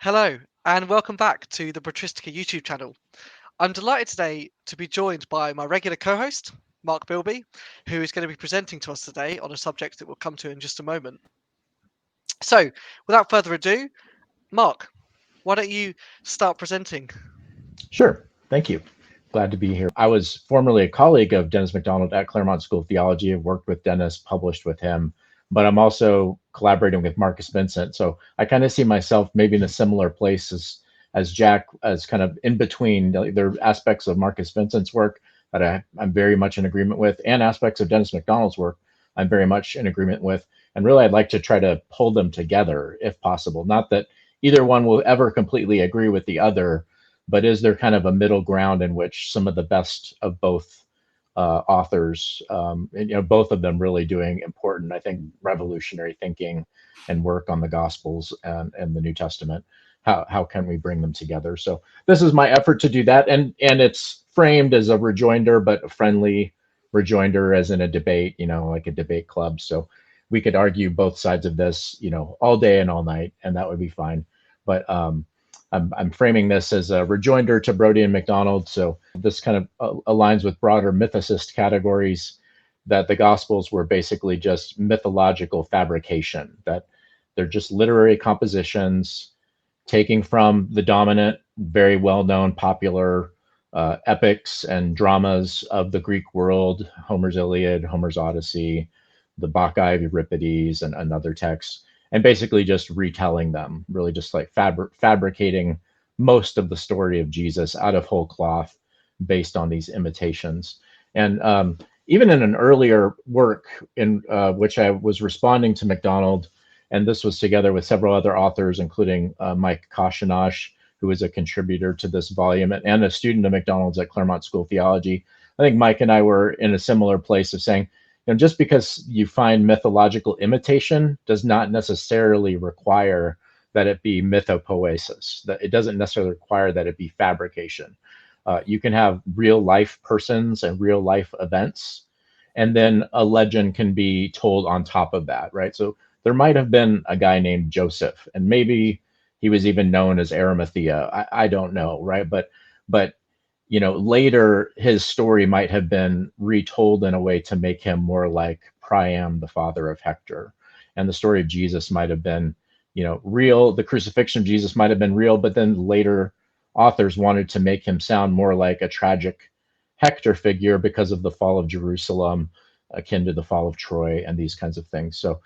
Hello, and welcome back to the Patristica YouTube channel. I'm delighted today to be joined by my regular co-host, Mark Bilby, who is going to be presenting to us today on a subject that we'll come to in just a moment. So, without further ado, Mark, why don't you start presenting? Sure. Thank you. Glad to be here. I was formerly a colleague of Dennis MacDonald at Claremont School of Theology. I've worked with Dennis, published with him, but I'm also collaborating with Marcus Vincent. So I kind of see myself maybe in a similar place as Jack, as kind of in between. There are aspects of Marcus Vincent's work that I'm very much in agreement with, and aspects of Dennis MacDonald's work I'm very much in agreement with. And really, I'd like to try to pull them together if possible. Not that either one will ever completely agree with the other, but is there kind of a middle ground in which some of the best of both authors, and both of them really doing important, I think, revolutionary thinking and work on the Gospels and the New Testament? How can we bring them together? So this is my effort to do that, and it's framed as a rejoinder, but a friendly rejoinder, as in a debate, like a debate club. So we could argue both sides of this, all day and all night, and that would be fine. But I'm framing this as a rejoinder to Brody and MacDonald. So this kind of aligns with broader mythicist categories, that the Gospels were basically just mythological fabrication, that they're just literary compositions taking from the dominant, very well-known, popular epics and dramas of the Greek world: Homer's Iliad, Homer's Odyssey, the Bacchae of Euripides, and other texts, and basically just retelling them, really just like fabricating most of the story of Jesus out of whole cloth based on these imitations. And even in an earlier work in which I was responding to MacDonald, and this was together with several other authors, including Mike Koshinash, who is a contributor to this volume and a student of MacDonald's at Claremont School of Theology. I think Mike and I were in a similar place of saying, just because you find mythological imitation does not necessarily require that it be mythopoesis. That it doesn't necessarily require that it be fabrication. You can have real life persons and real life events, and then a legend can be told on top of that, right? So there might have been a guy named Joseph, and maybe he was even known as Arimathea. I don't know, right? But later his story might have been retold in a way to make him more like Priam, the father of Hector. And the story of Jesus might have been, real. The crucifixion of Jesus might have been real, but then later authors wanted to make him sound more like a tragic Hector figure because of the fall of Jerusalem, akin to the fall of Troy and these kinds of things. So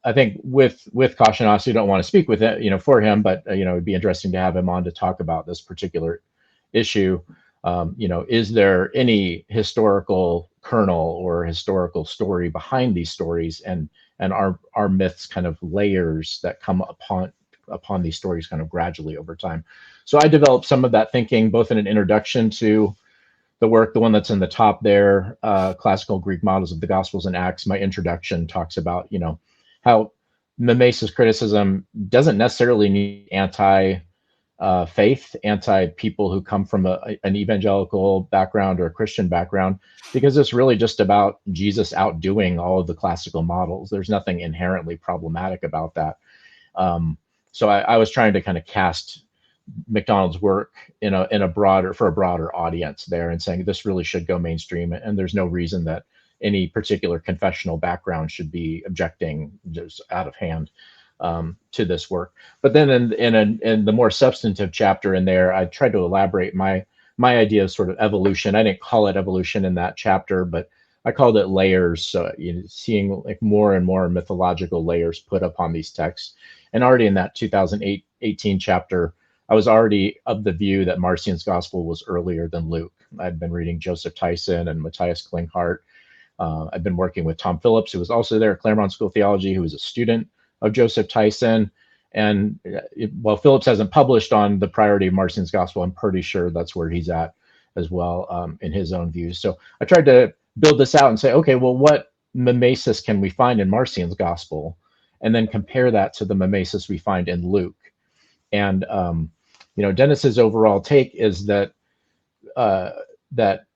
I think with Koshinashi, don't want to speak with it, for him, but it'd be interesting to have him on to talk about this particular issue. Is there any historical kernel or historical story behind these stories, and are myths kind of layers that come upon these stories kind of gradually over time? So I developed some of that thinking both in an introduction to the work, the one that's in the top there, Classical Greek Models of the Gospels and Acts. My introduction talks about how mimesis criticism doesn't necessarily need faith, anti people who come from an evangelical background or a Christian background, because it's really just about Jesus outdoing all of the classical models. There's nothing inherently problematic about that. So I was trying to kind of cast MacDonald's work in a broader audience there, and saying this really should go mainstream, and there's no reason that any particular confessional background should be objecting just out of hand to this work. But then in the more substantive chapter in there, I tried to elaborate my idea of sort of evolution. I didn't call it evolution in that chapter, but I called it layers. So seeing like more and more mythological layers put upon these texts. And already in that 2018 chapter, I was already of the view that Marcion's gospel was earlier than Luke. I'd been reading Joseph Tyson and Matthias Klinghart. I've been working with Tom Phillips, who was also there at Claremont School of Theology, who was a student of Joseph Tyson. And while Phillips hasn't published on the priority of Marcion's gospel, I'm pretty sure that's where he's at as well, in his own views. So I tried to build this out and say, okay, well, what mimesis can we find in Marcion's gospel? And then compare that to the mimesis we find in Luke. And, Dennis's overall take is that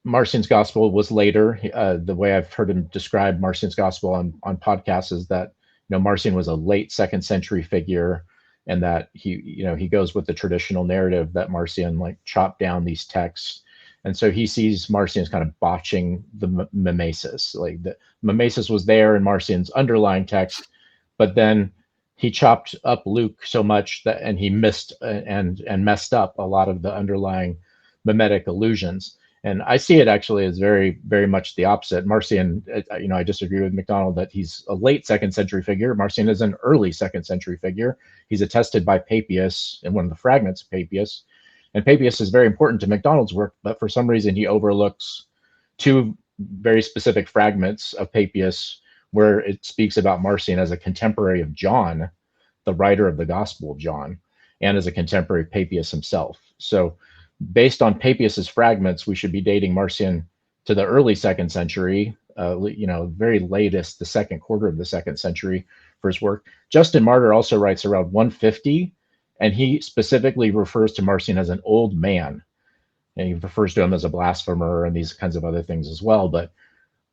Marcion's gospel was later. The way I've heard him describe Marcion's gospel on podcasts is that Marcion was a late 2nd century figure, and that he goes with the traditional narrative that Marcion like chopped down these texts. And so he sees Marcion as kind of botching the mimesis. Like the mimesis was there in Marcion's underlying text, but then he chopped up Luke so much that, and he missed and messed up a lot of the underlying mimetic allusions. And I see it actually as very, very much the opposite. Marcion, I disagree with MacDonald that he's a late second century figure. Marcion is an early second century figure. He's attested by Papias in one of the fragments of Papias. And Papias is very important to MacDonald's work, but for some reason he overlooks two very specific fragments of Papias where it speaks about Marcion as a contemporary of John, the writer of the Gospel of John, and as a contemporary of Papias himself. So based on Papias's fragments, we should be dating Marcion to the early second century, very latest, the second quarter of the second century for his work. Justin Martyr also writes around 150, and he specifically refers to Marcion as an old man. And he refers to him as a blasphemer and these kinds of other things as well. But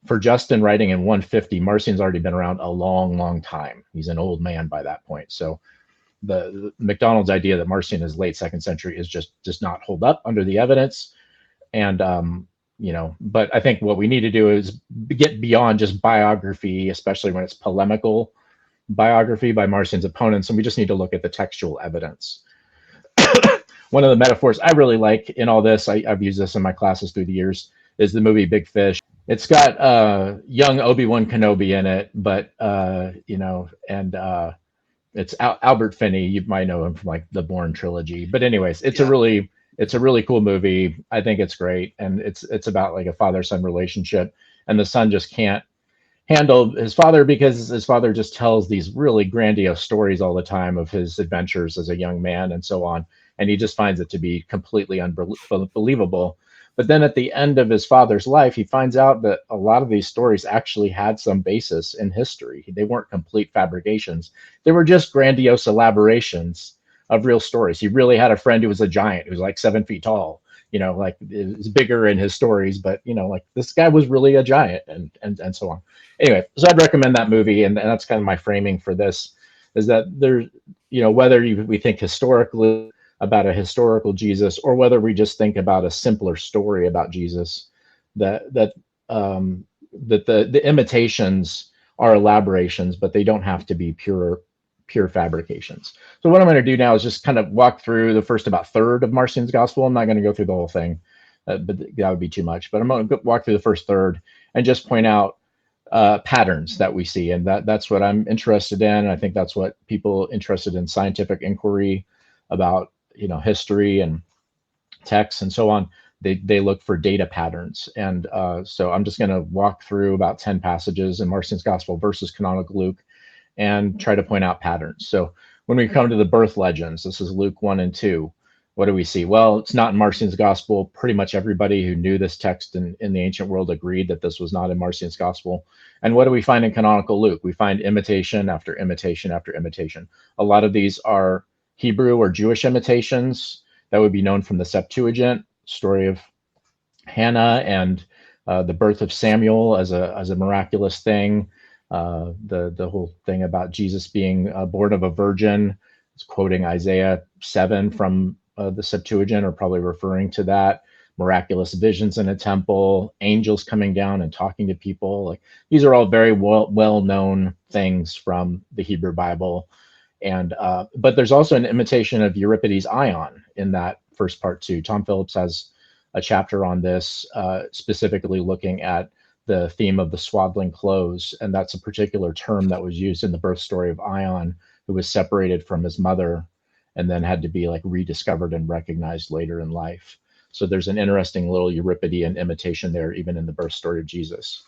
for Justin writing in 150, Marcion's already been around a long, long time. He's an old man by that point. So the MacDonald's idea that Marcion is late second century is just does not hold up under the evidence. And but I think what we need to do is get beyond just biography, especially when it's polemical biography by Marcion's opponents, and we just need to look at the textual evidence. One of the metaphors I really like in all this, I've used this in my classes through the years, is the movie Big Fish. It's got young Obi-Wan Kenobi in it, but it's Albert Finney. You might know him from like the Bourne trilogy. But anyways, it's a really cool movie. I think it's great, and it's about like a father-son relationship, and the son just can't handle his father because his father just tells these really grandiose stories all the time of his adventures as a young man and so on, and he just finds it to be completely unbelievable. But then at the end of his father's life, he finds out that a lot of these stories actually had some basis in history. They weren't complete fabrications. They were just grandiose elaborations of real stories. He really had a friend who was a giant, who was like 7 feet tall, like it was bigger in his stories, but like this guy was really a giant and so on. Anyway, so I'd recommend that movie. And that's kind of my framing for this, is that there's, whether we think historically about a historical Jesus, or whether we just think about a simpler story about Jesus, that the imitations are elaborations, but they don't have to be pure fabrications. So what I'm going to do now is just kind of walk through the first about third of Marcion's gospel. I'm not going to go through the whole thing, but that would be too much. But I'm going to walk through the first third and just point out patterns that we see, and that's what I'm interested in. I think that's what people interested in scientific inquiry about history and texts and so on, they look for data patterns. And so I'm just going to walk through about 10 passages in Marcion's gospel versus canonical Luke and try to point out patterns. So when we come to the birth legends, this is Luke 1 and 2. What do we see? Well, it's not in Marcion's gospel. Pretty much everybody who knew this text in the ancient world agreed that this was not in Marcion's gospel. And what do we find in canonical Luke? We find imitation after imitation after imitation. A lot of these are Hebrew or Jewish imitations that would be known from the Septuagint, story of Hannah and the birth of Samuel as a miraculous thing. The whole thing about Jesus being born of a virgin. It's quoting Isaiah 7 from the Septuagint, or probably referring to that. Miraculous visions in a temple, angels coming down and talking to people. Like these are all very well-known things from the Hebrew Bible. And but there's also an imitation of Euripides' Ion in that first part too. Tom Phillips has a chapter on this, specifically looking at the theme of the swaddling clothes, and that's a particular term that was used in the birth story of Ion, who was separated from his mother and then had to be like rediscovered and recognized later in life. So there's an interesting little Euripidean imitation there, even in the birth story of Jesus.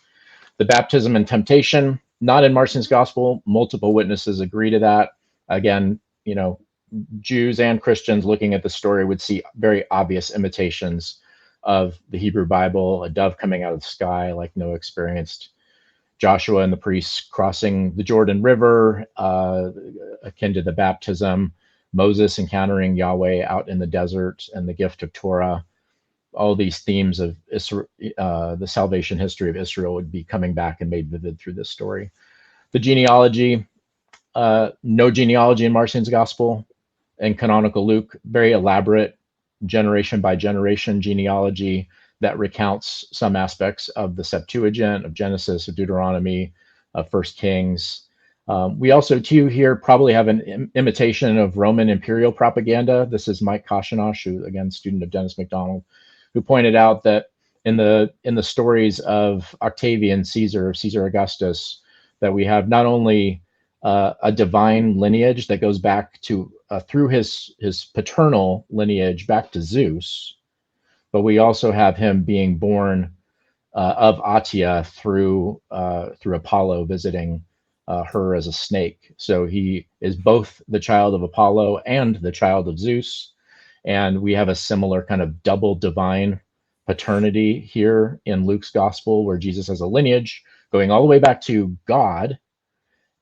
The baptism and temptation, not in Marcion's gospel. Multiple witnesses agree to that. Again, Jews and Christians looking at the story would see very obvious imitations of the Hebrew Bible, a dove coming out of the sky like Noah experienced, Joshua and the priests crossing the Jordan River, akin to the baptism, Moses encountering Yahweh out in the desert, and the gift of Torah. All these themes of the salvation history of Israel would be coming back and made vivid through this story. The genealogy, no genealogy in Marcion's gospel. in canonical Luke, very elaborate generation by generation genealogy that recounts some aspects of the Septuagint, of Genesis, of Deuteronomy, of First Kings. We also, too, here probably have an imitation of Roman imperial propaganda. This is Mike Koshinosh, who, again, student of Dennis MacDonald, who pointed out that in the stories of Octavian, Caesar Augustus, that we have not only a divine lineage that goes back to through his paternal lineage back to Zeus, but we also have him being born of Atia through Apollo visiting her as a snake. So he is both the child of Apollo and the child of Zeus, and we have a similar kind of double divine paternity here in Luke's gospel, where Jesus has a lineage going all the way back to God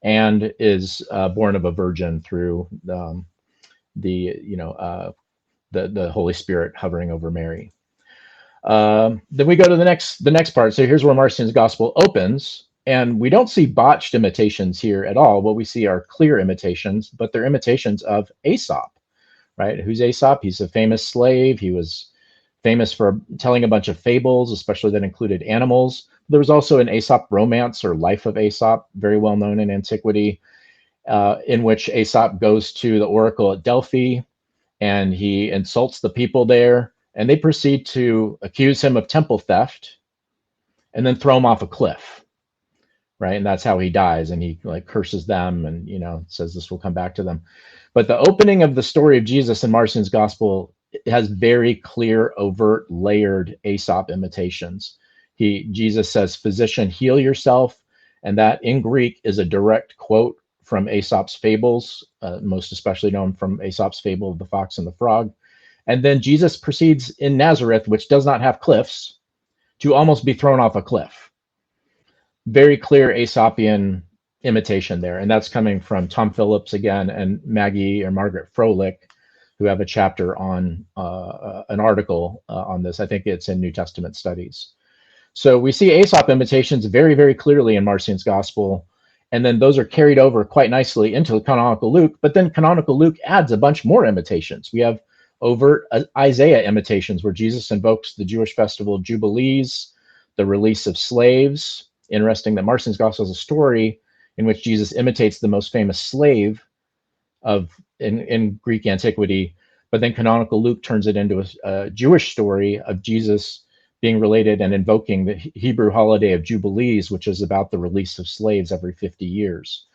and is born of a virgin through the Holy Spirit hovering over Mary. Then we go to the next part. So here's where Marcion's gospel opens, and we don't see botched imitations here at all. What we see are clear imitations, but they're imitations of Aesop, right? Who's Aesop? He's a famous slave. He was famous for telling a bunch of fables, especially that included animals. There was also an Aesop romance, or Life of Aesop, very well known in antiquity, in which Aesop goes to the oracle at Delphi and he insults the people there, and they proceed to accuse him of temple theft and then throw him off a cliff, right? And that's how he dies, and he like curses them and says this will come back to them. But the opening of the story of Jesus in Marcion's gospel has very clear, overt, layered Aesop imitations. Jesus says, "Physician, heal yourself," and that in Greek is a direct quote from Aesop's fables, most especially known from Aesop's fable of the fox and the frog. And then Jesus proceeds in Nazareth, which does not have cliffs, to almost be thrown off a cliff. Very clear Aesopian imitation there, and that's coming from Tom Phillips again and Maggie or Margaret Froelich, who have a chapter on an article on this. I think it's in New Testament Studies. So we see Aesop imitations very, very clearly in Marcion's gospel, and then those are carried over quite nicely into canonical Luke, but then canonical Luke adds a bunch more imitations. We have overt Isaiah imitations where Jesus invokes the Jewish festival of Jubilees, the release of slaves. Interesting that Marcion's gospel has a story in which Jesus imitates the most famous slave in Greek antiquity, but then canonical Luke turns it into a Jewish story of Jesus being related and invoking the Hebrew holiday of Jubilees, which is about the release of slaves every 50 years.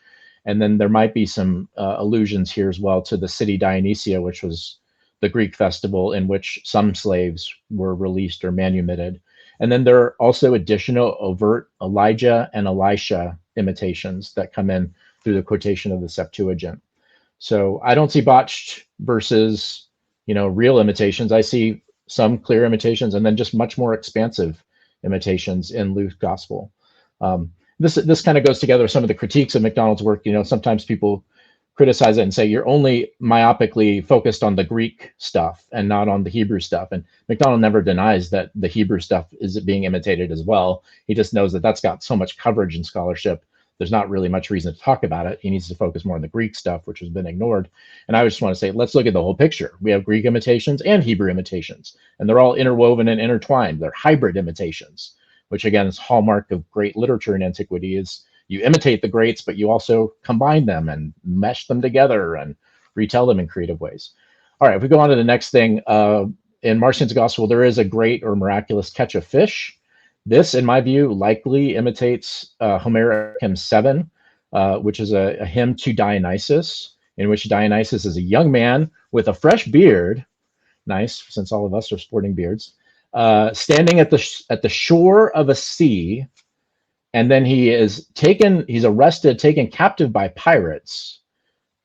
And then there might be some allusions here as well to the city Dionysia, which was the Greek festival in which some slaves were released or manumitted. And then there are also additional overt Elijah and Elisha imitations that come in through the quotation of the Septuagint. So I don't see botched versus, real imitations. I see some clear imitations and then just much more expansive imitations in Luke's gospel. This kind of goes together with some of the critiques of MacDonald's work. Sometimes people criticize it and say you're only myopically focused on the Greek stuff and not on the Hebrew stuff. And MacDonald never denies that the Hebrew stuff is being imitated as well. He just knows that that's got so much coverage in scholarship. There's not really much reason to talk about it. He needs to focus more on the Greek stuff, which has been ignored. And I just want to say, let's look at the whole picture. We have Greek imitations and Hebrew imitations, and they're all interwoven and intertwined. They're hybrid imitations, which again is hallmark of great literature in antiquity, is you imitate the greats, but you also combine them and mesh them together and retell them in creative ways. All right, if we go on to the next thing, in Marcion's gospel, there is a great or miraculous catch of fish. This, in my view, likely imitates Homeric hymn 7, which is a hymn to Dionysus, in which Dionysus is a young man with a fresh beard, nice, since all of us are sporting beards, standing at the shore of a sea, and then he's arrested, taken captive by pirates,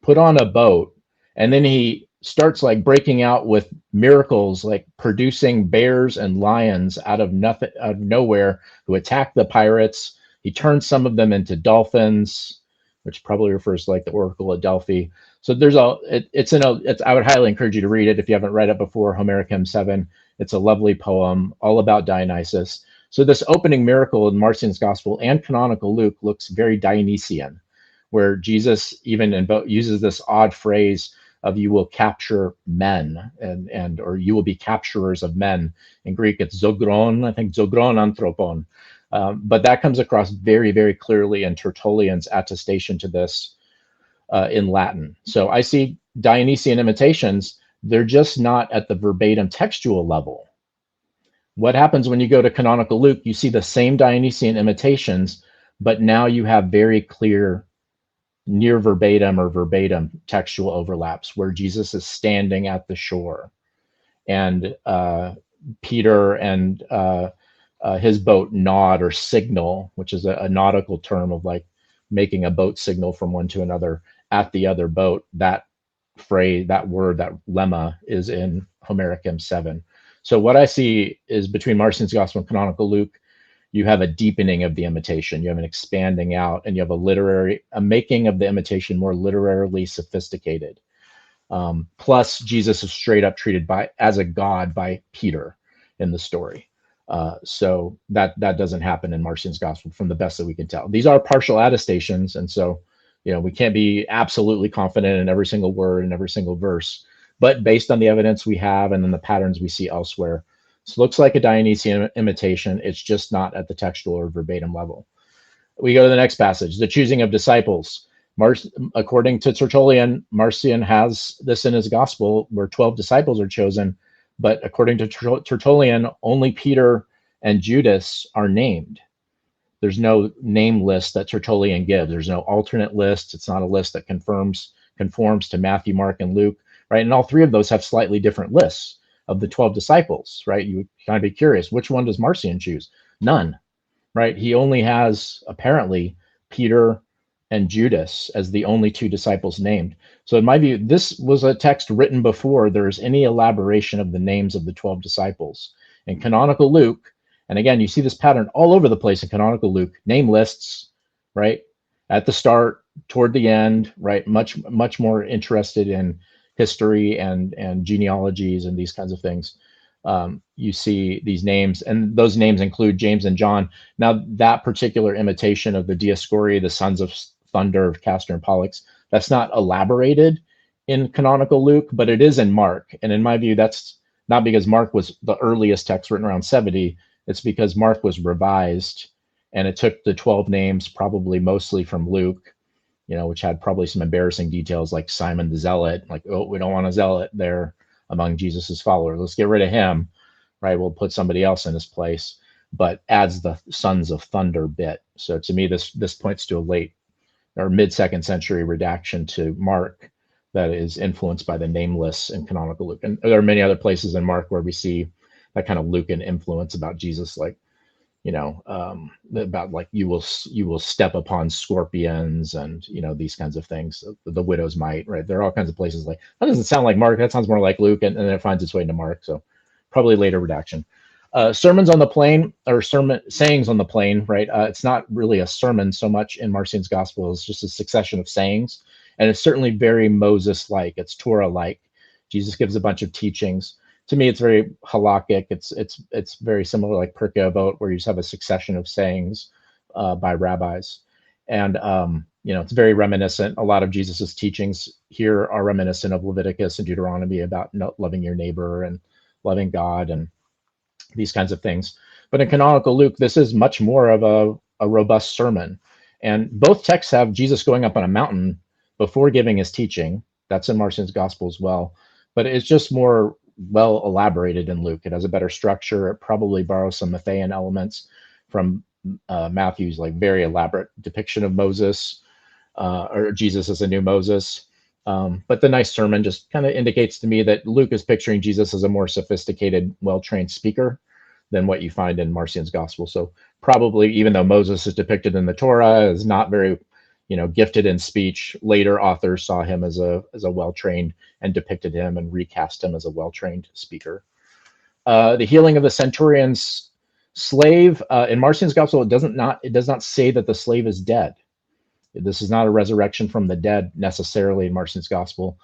put on a boat, and then he starts like breaking out with miracles, like producing bears and lions out of nowhere who attack the pirates. He turns some of them into dolphins, which probably refers to like the Oracle at Delphi. So I would highly encourage you to read it if you haven't read it before. Homeric hymn 7. It's a lovely poem all about Dionysus. So this opening miracle in Marcion's gospel and canonical Luke looks very Dionysian, where Jesus even uses this odd phrase, of you will capture men, and or you will be capturers of men. In Greek, it's zogron, I think zogron anthropon. But that comes across very, very clearly in Tertullian's attestation to this in Latin. So I see Dionysian imitations, they're just not at the verbatim textual level. What happens when you go to canonical Luke, you see the same Dionysian imitations, but now you have very clear near verbatim or verbatim textual overlaps where Jesus is standing at the shore and Peter and his boat nod or signal, which is a nautical term of like making a boat signal from one to another at the other boat. That phrase, that word, that lemma is in Homeric hymn 7. So what I see is between Marcion's Gospel and canonical Luke, you have a deepening of the imitation, you have an expanding out, and you have a making of the imitation more literarily sophisticated. Plus, Jesus is straight up treated as a god by Peter in the story. So that doesn't happen in Marcion's Gospel from the best that we can tell. These are partial attestations, and so we can't be absolutely confident in every single word and every single verse, but based on the evidence we have and then the patterns we see elsewhere, this looks like a Dionysian imitation. It's just not at the textual or verbatim level. We go to the next passage, the choosing of disciples. According to Tertullian, Marcion has this in his gospel where 12 disciples are chosen, but according to Tertullian, only Peter and Judas are named. There's no name list that Tertullian gives. There's no alternate list. It's not a list that conforms to Matthew, Mark, and Luke, right? And all three of those have slightly different lists of the 12 disciples, right? You would kind of be curious, which one does Marcion choose? None, right? He only has apparently Peter and Judas as the only two disciples named. So in my view, this was a text written before there's any elaboration of the names of the 12 disciples. In canonical Luke, and again, you see this pattern all over the place in canonical Luke, name lists, right? At the start, toward the end, right? Much more interested in history and genealogies and these kinds of things. You see these names, and those names include James and John. Now, that particular imitation of the Dioscuri, the sons of thunder of Castor and Pollux, that's not elaborated in canonical Luke, but it is in Mark. And in my view, that's not because Mark was the earliest text written around 70. It's because Mark was revised, and it took the 12 names, probably mostly from Luke, which had probably some embarrassing details like Simon the Zealot, like, oh, we don't want a zealot there among Jesus's followers. Let's get rid of him, right? We'll put somebody else in his place, but adds the sons of thunder bit. So to me, this points to a late or mid-2nd century redaction to Mark that is influenced by the nameless in canonical Luke. And there are many other places in Mark where we see that kind of Lucan influence about Jesus, like, about like you will step upon scorpions and these kinds of things, the widow's mite, right? There are all kinds of places like that. Doesn't sound like Mark, that sounds more like Luke, and then it finds its way into Mark. So probably later redaction. Sermons on the plain, or sayings on the plain, right? It's not really a sermon so much in Marcion's Gospel. It's just a succession of sayings, and it's certainly very Moses-like. It's Torah-like. Jesus gives a bunch of teachings. To me, it's very halakhic. It's very similar, like Pirkei Avot, where you just have a succession of sayings by rabbis, and it's very reminiscent. A lot of Jesus's teachings here are reminiscent of Leviticus and Deuteronomy about loving your neighbor and loving God and these kinds of things. But in canonical Luke, this is much more of a robust sermon, and both texts have Jesus going up on a mountain before giving his teaching. That's in Marcion's Gospel as well, but it's just more well elaborated in Luke. It has a better structure. It probably borrows some Matthean elements from Matthew's like very elaborate depiction of Moses or Jesus as a new Moses. But the nice sermon just kind of indicates to me that Luke is picturing Jesus as a more sophisticated, well-trained speaker than what you find in Marcion's Gospel. So probably, even though Moses is depicted in the Torah as not very gifted in speech, later authors saw him as a well-trained and depicted him and recast him as a well-trained speaker. The healing of the centurion's slave in Marcion's Gospel, it does not say that the slave is dead. This is not a resurrection from the dead necessarily in Marcion's Gospel.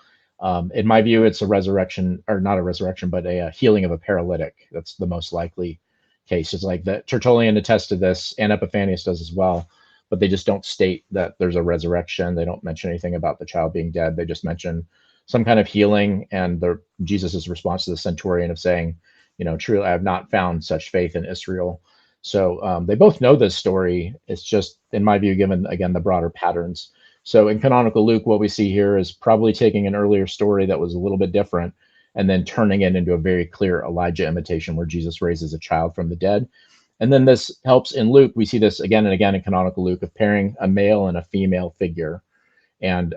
In my view, it's a resurrection, or not a resurrection, but a healing of a paralytic. That's the most likely case. It's like that Tertullian attests to this, and Epiphanius does as well. But they just don't state that there's a resurrection. They don't mention anything about the child being dead. They just mention some kind of healing, and Jesus's response to the centurion of saying, truly I have not found such faith in Israel. So they both know this story. It's just, in my view, given again the broader patterns. So in canonical Luke, what we see here is probably taking an earlier story that was a little bit different and then turning it into a very clear Elijah imitation where Jesus raises a child from the dead. And then this helps in Luke. We see this again and again in canonical Luke of pairing a male and a female figure and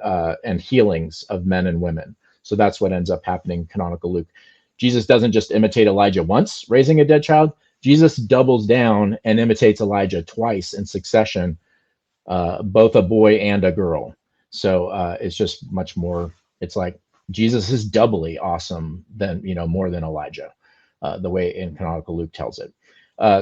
healings of men and women. So that's what ends up happening in canonical Luke. Jesus doesn't just imitate Elijah once, raising a dead child. Jesus doubles down and imitates Elijah twice in succession, both a boy and a girl. So it's just much more, it's like Jesus is doubly awesome than, more than Elijah, the way in canonical Luke tells it.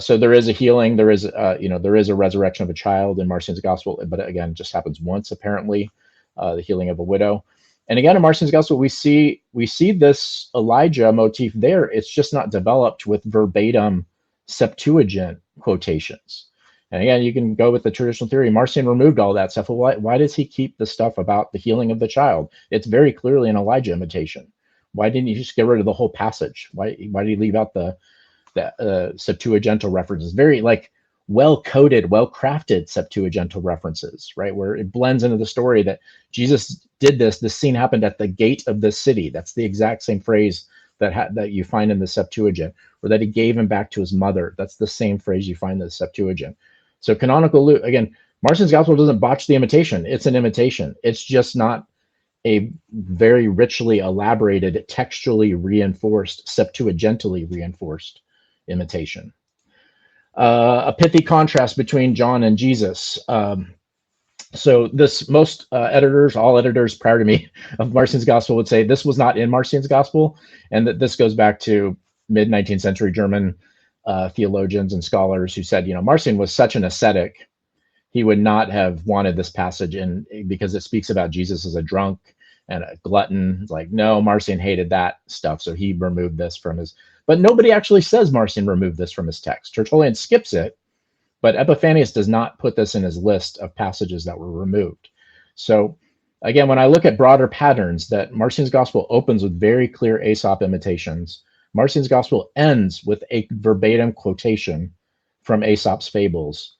So there is a healing, there is a resurrection of a child in Marcion's gospel, but again, it just happens once apparently, the healing of a widow. And again, in Marcion's gospel, we see this Elijah motif there. It's just not developed with verbatim Septuagint quotations. And again, you can go with the traditional theory. Marcion removed all that stuff. Well, why does he keep the stuff about the healing of the child? It's very clearly an Elijah imitation. Why didn't he just get rid of the whole passage? Why did he leave out the Septuagintal references? Very well-coded, well-crafted Septuagintal references, right? Where it blends into the story that Jesus did this. This scene happened at the gate of the city. That's the exact same phrase that you find in the Septuagint, or that he gave him back to his mother. That's the same phrase you find in the Septuagint. So canonical Luke, again, Marcion's gospel doesn't botch the imitation. It's an imitation. It's just not a very richly elaborated, textually reinforced, Septuagintally reinforced imitation. A pithy contrast between John and Jesus. So this most editors, all editors prior to me of Marcion's gospel would say this was not in Marcion's gospel, and that this goes back to mid-19th century German theologians and scholars who said, Marcion was such an ascetic, he would not have wanted this passage in because it speaks about Jesus as a drunk and a glutton. It's like, no, Marcion hated that stuff, so he removed this from his. But nobody actually says Marcion removed this from his text. Tertullian skips it, but Epiphanius does not put this in his list of passages that were removed. So again, when I look at broader patterns, that Marcion's gospel opens with very clear Aesop imitations. Marcion's gospel ends with a verbatim quotation from Aesop's fables.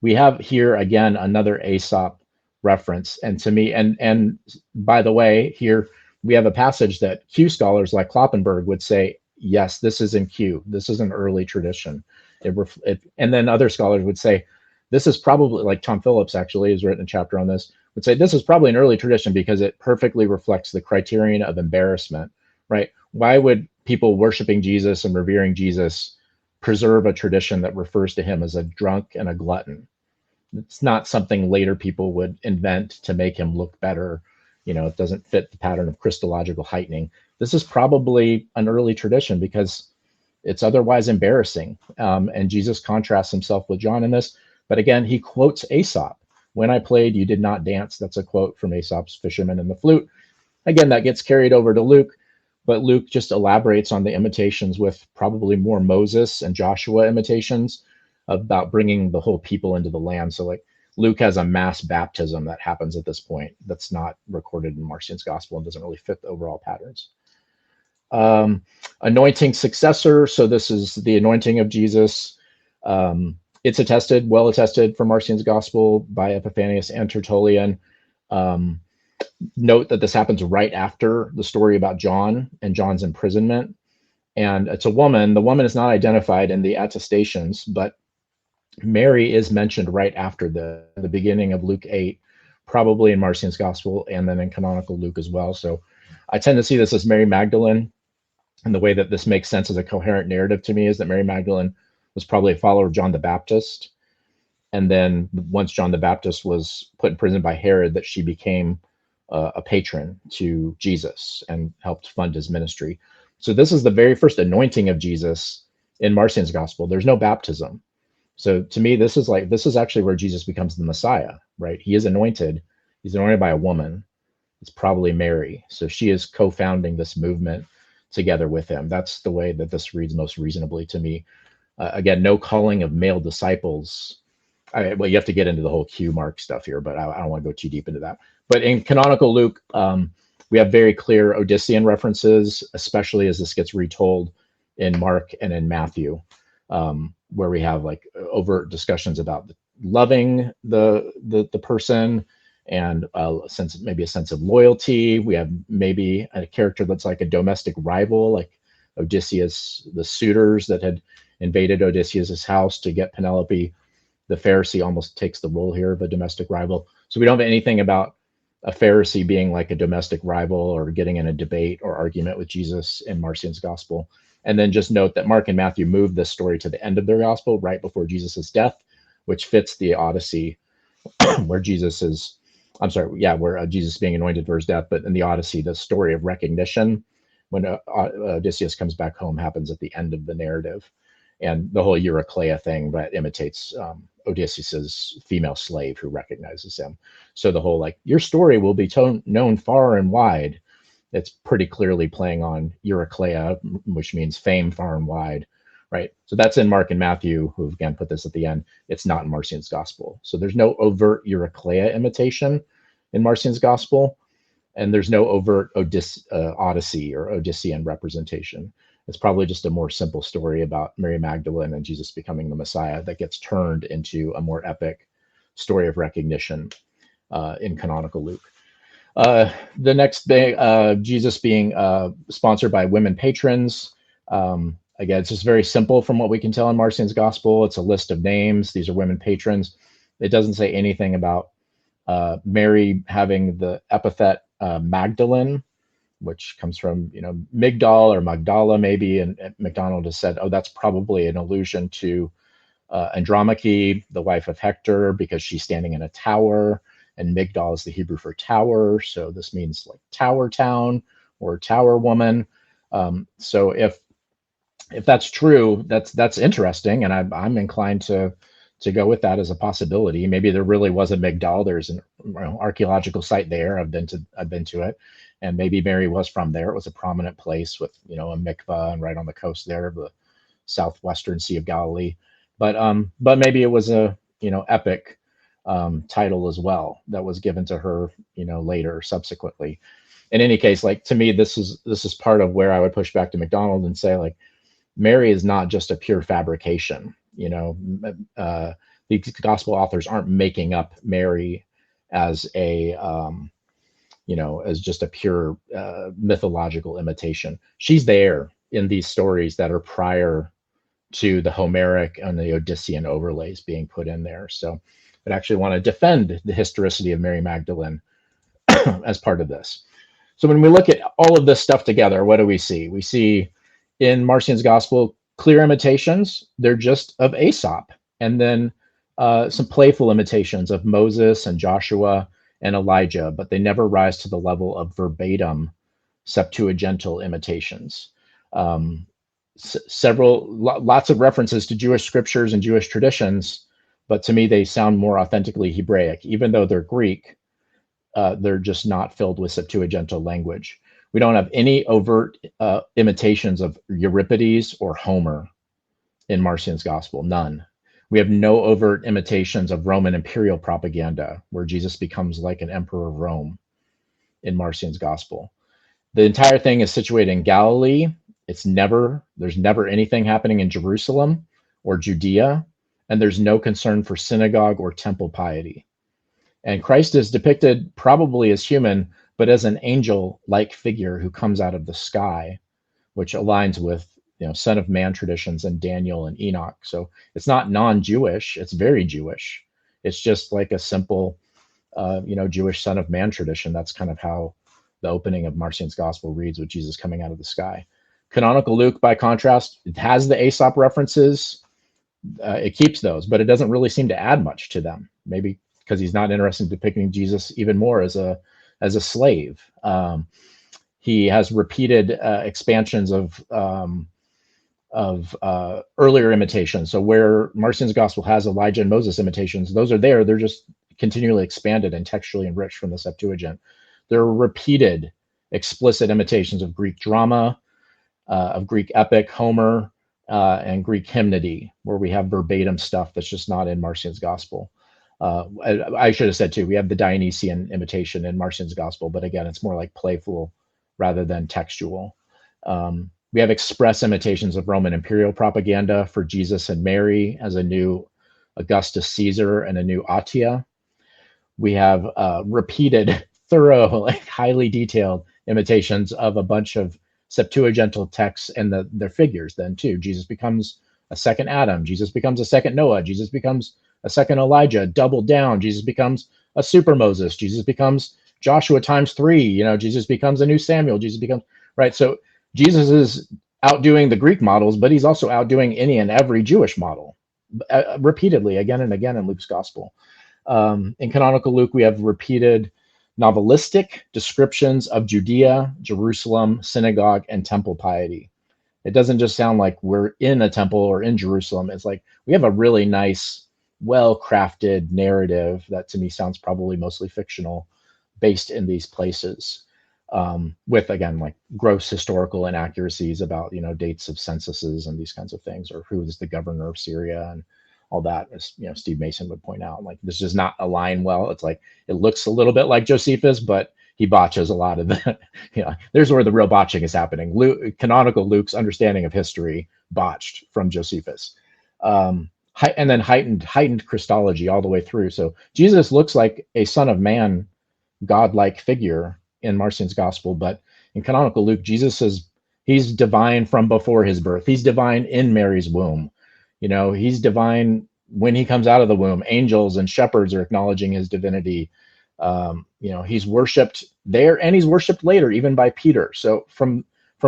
We have here again another Aesop reference, and to me, and by the way, here we have a passage that Q scholars like Kloppenberg would say, yes, this is in Q. This is an early tradition. And then other scholars would say, this is probably, like Tom Phillips actually has written a chapter on this, would say this is probably an early tradition because it perfectly reflects the criterion of embarrassment, right? Why would people worshiping Jesus and revering Jesus preserve a tradition that refers to him as a drunk and a glutton? It's not something later people would invent to make him look better. It doesn't fit the pattern of Christological heightening. This is probably an early tradition because it's otherwise embarrassing. And Jesus contrasts himself with John in this. But again, he quotes Aesop. When I played, you did not dance. That's a quote from Aesop's Fisherman and the Flute. Again, that gets carried over to Luke, but Luke just elaborates on the imitations with probably more Moses and Joshua imitations about bringing the whole people into the land. So like Luke has a mass baptism that happens at this point that's not recorded in Marcion's gospel and doesn't really fit the overall patterns. Anointing successor. So this is the anointing of Jesus. It's attested, well attested from Marcion's gospel by Epiphanius and Tertullian. Note that this happens right after the story about John and John's imprisonment. And it's a woman. The woman is not identified in the attestations, but Mary is mentioned right after the beginning of Luke 8, probably in Marcion's gospel and then in canonical Luke as well. So I tend to see this as Mary Magdalene. And the way that this makes sense as a coherent narrative to me is that Mary Magdalene was probably a follower of John the Baptist. And then once John the Baptist was put in prison by Herod, that she became a patron to Jesus and helped fund his ministry. So this is the very first anointing of Jesus in Marcion's gospel. There's no baptism. So to me, this is actually where Jesus becomes the Messiah, right? He is anointed. He's anointed by a woman. It's probably Mary. So she is co-founding this movement together with him. That's the way that this reads most reasonably to me. Again, no calling of male disciples. Well, you have to get into the whole Q mark stuff here, but I don't want to go too deep into that. But in canonical Luke, We have very clear Odyssean references, especially as this gets retold in Mark and in Matthew, where we have like overt discussions about loving the person and maybe a sense of loyalty. We have maybe a character that's like a domestic rival, like Odysseus, the suitors that had invaded Odysseus's house to get Penelope. The Pharisee almost takes the role here of a domestic rival. So we don't have anything about a Pharisee being like a domestic rival or getting in a debate or argument with Jesus in Marcion's gospel. And then just note that Mark and Matthew moved this story to the end of their gospel, right before Jesus's death, which fits the Odyssey where Jesus is, where Jesus is being anointed for his death. But in the Odyssey, the story of recognition when Odysseus comes back home happens at the end of the narrative. And the whole Eurycleia thing that imitates Odysseus's female slave who recognizes him. So the whole like, your story will be known far and wide. It's pretty clearly playing on Eurycleia, which means fame far and wide, right? So that's in Mark and Matthew, who again put this at the end. It's not in Marcion's gospel. So there's no overt Eurycleia imitation in Marcion's gospel, and there's no overt Odyssey or Odyssean representation. It's probably just a more simple story about Mary Magdalene and Jesus becoming the Messiah that gets turned into a more epic story of recognition in canonical Luke. The next thing, Jesus being sponsored by women patrons. Again, it's just very simple from what we can tell in Marcion's gospel. It's a list of names. These are women patrons. It doesn't say anything about Mary having the epithet Magdalene, which comes from, Migdal or Magdala maybe, and MacDonald has said, oh, that's probably an allusion to Andromache, the wife of Hector, because she's standing in a tower, and Migdal is the Hebrew for tower, so this means like tower town or tower woman. So if that's true, that's interesting, and I'm inclined to go with that as a possibility. Maybe there really was a Migdal. There's an archaeological site there. I've been to it. And maybe Mary was from there. It was a prominent place with, a mikvah and right on the coast there of the southwestern Sea of Galilee. But maybe it was a, epic title as well that was given to her, later, subsequently. In any case, like to me, this is part of where I would push back to MacDonald and say, like, Mary is not just a pure fabrication. The gospel authors aren't making up Mary as a as just a pure mythological imitation. She's there in these stories that are prior to the Homeric and the Odyssean overlays being put in there. So I'd actually want to defend the historicity of Mary Magdalene as part of this. So when we look at all of this stuff together, what do we see? We see in Marcion's gospel clear imitations. They're just of Aesop, and then some playful imitations of Moses and Joshua and Elijah, but they never rise to the level of verbatim Septuagintal imitations. Lots of references to Jewish scriptures and Jewish traditions, but to me they sound more authentically Hebraic. Even though they're Greek, they're just not filled with Septuagintal language. We don't have any overt imitations of Euripides or Homer in Marcion's gospel, none. We have no overt imitations of Roman imperial propaganda, where Jesus becomes like an emperor of Rome in Marcion's gospel. The entire thing is situated in Galilee. There's never anything happening in Jerusalem or Judea, and there's no concern for synagogue or temple piety. And Christ is depicted probably as human, but as an angel-like figure who comes out of the sky, which aligns with Son of Man traditions and Daniel and Enoch. So it's not non-Jewish, it's very Jewish. It's just like a simple, Jewish Son of Man tradition. That's kind of how the opening of Marcion's gospel reads, with Jesus coming out of the sky. Canonical Luke, by contrast, it has the Aesop references. It keeps those, but it doesn't really seem to add much to them. Maybe because he's not interested in depicting Jesus even more as a slave. He has repeated expansions of earlier imitations. So where Marcion's gospel has Elijah and Moses imitations, those are there. They're just continually expanded and textually enriched from the Septuagint. There are repeated explicit imitations of Greek drama, of Greek epic, Homer, and Greek hymnody, where we have verbatim stuff that's just not in Marcion's gospel. I should have said too, we have the Dionysian imitation in Marcion's gospel, but again, it's more like playful rather than textual. We have express imitations of Roman imperial propaganda for Jesus and Mary as a new Augustus Caesar and a new Attia. We have repeated, thorough, like highly detailed imitations of a bunch of Septuagintal texts and their figures then too. Jesus becomes a second Adam. Jesus becomes a second Noah. Jesus becomes a second Elijah, doubled down. Jesus becomes a super Moses. Jesus becomes Joshua times 3. Jesus becomes a new Samuel. Jesus becomes, right? So Jesus is outdoing the Greek models, but he's also outdoing any and every Jewish model repeatedly again and again in Luke's gospel. In canonical Luke, we have repeated novelistic descriptions of Judea, Jerusalem, synagogue, and temple piety. It doesn't just sound like we're in a temple or in Jerusalem. It's like we have a really nice, well-crafted narrative that to me sounds probably mostly fictional, based in these places, with, again, like gross historical inaccuracies about, dates of censuses and these kinds of things, or who is the governor of Syria and all that, as Steve Mason would point out. Like, this does not align well. It's like it looks a little bit like Josephus, but he botches a lot of that. There's where the real botching is happening. Canonical Luke's understanding of history botched from Josephus, and then heightened Christology all the way through. So Jesus looks like a Son of Man, godlike figure in Marcion's gospel, but in canonical Luke, he's divine from before his birth. He's divine in Mary's womb. He's divine when he comes out of the womb. Angels and shepherds are acknowledging his divinity. He's worshipped there, and he's worshipped later, even by Peter. So from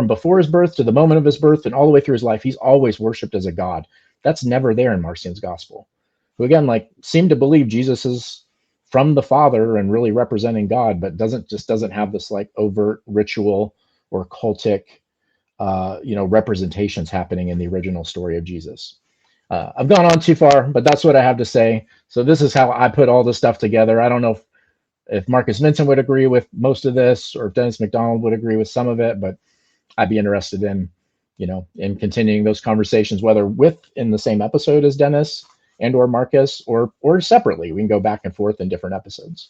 before his birth to the moment of his birth and all the way through his life, he's always worshipped as a god. That's never there in Marcion's gospel, who again, seem to believe Jesus is from the Father and really representing God, but doesn't have this overt ritual or cultic, representations happening in the original story of Jesus. I've gone on too far, but that's what I have to say. So this is how I put all this stuff together. I don't know if Marcus Vincent would agree with most of this, or if Dennis MacDonald would agree with some of it, but I'd be interested in continuing those conversations, whether in the same episode as Dennis and or Marcus, or separately. We can go back and forth in different episodes.